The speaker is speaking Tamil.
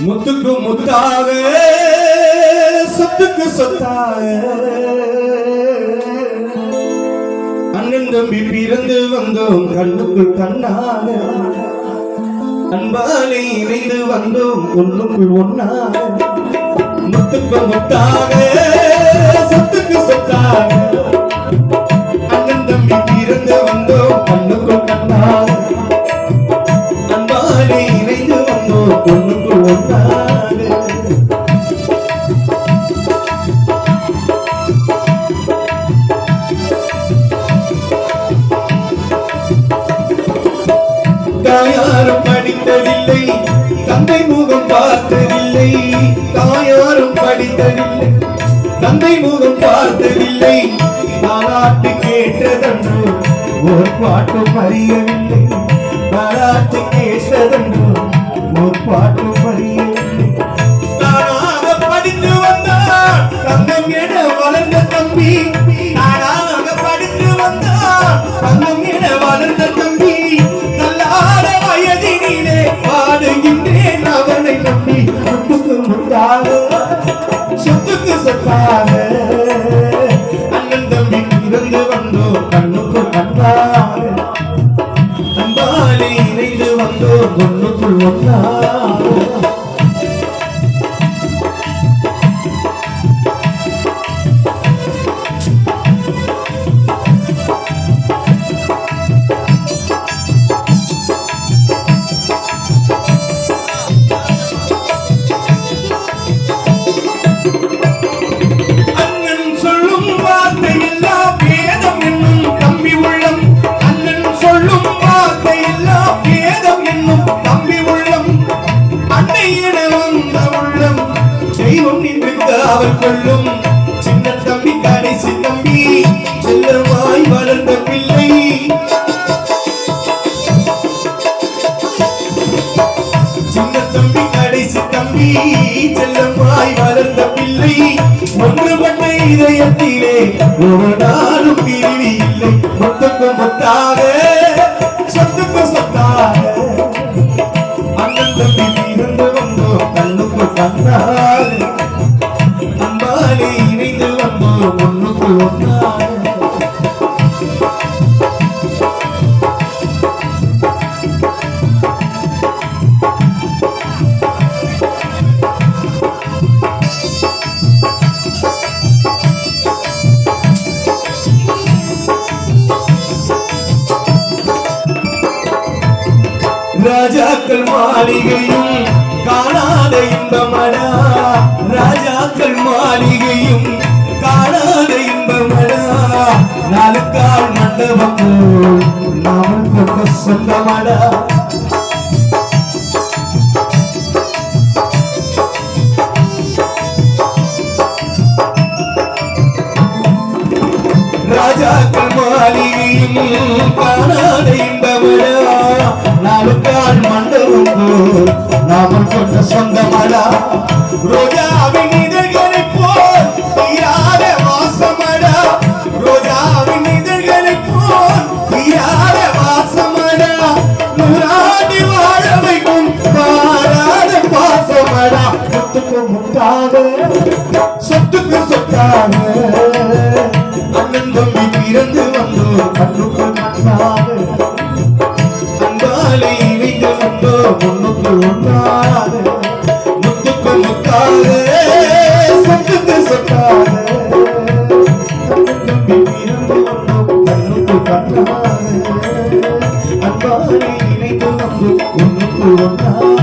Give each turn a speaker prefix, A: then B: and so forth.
A: முத்துக்கு முத்தாக சொத்துக்கு சொத்தாக அண்ணன் தம்பி பிறந்து வந்தோம் கண்ணுக்குள் கண்ணாக அன்பாலே இணைந்து வந்தோம் ஒண்ணுக்குள் ஒன்னாக முத்துக்கு முத்தாக சொத்துக்கு சொத்தாக அண்ணன் தம்பி பிறந்து வந்தோம் கண்ணுக்குள் கண்ணாக அன்பாலே இணைந்து வந்தோம் ஒண்ணுக்குள் ஒன்னாக தாயாரும் படித்ததில்லை தந்தை முகம் பார்த்ததில்லை தாயாரும் படித்ததில்லை தந்தை முகம் பார்த்ததில்லை பாராட்டு கேட்டதன்றோ ஒரு பாட்டும் அறியவில்லை பாராட்டு கேட்டதன்றோ ஒரு பாட்டும் அறியவில்லை தானாக படித்து வந்தார் தங்கம் என வளர்ந்த தம்பி தானாக படித்து வந்தார் தங்கம் என வளர்ந்த தம்பி பாடுகின்றேன் அவனை நம்பி சொத்துக்கு முத்தாக சொத்துக்கு சொத்தாக அண்ணன் தம்பி இருந்து வந்தோம் கண்ணுக்கு கண்ணாக அன்பாலே இணைந்து வந்தோம் ஒண்ணுக்குள் ஒன்னாக அவள் கொள்ளும் சின்ன தம்பி கடைசி தம்பி செல்லமாய் வளர்ந்த பிள்ளை சின்ன தம்பி கடைசி தம்பி செல்லமாய் வளர்ந்த பிள்ளை ஒன்றுபட்ட இதயத்திலே ஒரு நாளும் பிரிவி இல்லை மொத்தக்கு மொத்தாக சொத்துக்கு சொத்தாக அண்ணன் தம்பி இருந்து வந்தோம் கண்ணுக்கு கண்ணாக இணைந்து வந்தோம் ஒண்ணுக்குள் ஒன்னாக ராஜாக்கள் மாளிகையும் காணாத இன்பமடா ராஜாக்கள் மாளிகையும் காணாத இன்பமடா நாளுக்கால் மண்டபம் போல் நாமல் கொண்ட சொந்தமடா ராஜாக்கள் மாளிகையும் காணாத இன்பமடா நாளுக்கால் மண்டபம் போல் நாமல் கொண்ட சொந்தமடா ரோஜாவின் இதழ்களை போல் தீராத வாசமடா ரோஜாவின் இதழ்களை போல் தீராத வாசமடா நூறாண்டு வாழ வைக்கும் பாராத பாசமடா சொத்துக்கு முத்தாக சொத்துக்கு சொத்தாக அண்ணன் தம்பி பிறந்து வந்தோம் கண்ணுக்கு கண்ணாக அன்பாலே இணைந்து வந்தோம் ஒண்ணுக்கு ஒன்றாக முத்துக்கு முத்தாக சொத்துக்கு சொத்தாக தம்பி பிறந்து வந்தோம் கண்ணுக்கு கண்ணாக அன்பாலே இணைந்து வந்தோம் ஒண்ணுக்கு ஒன்றாக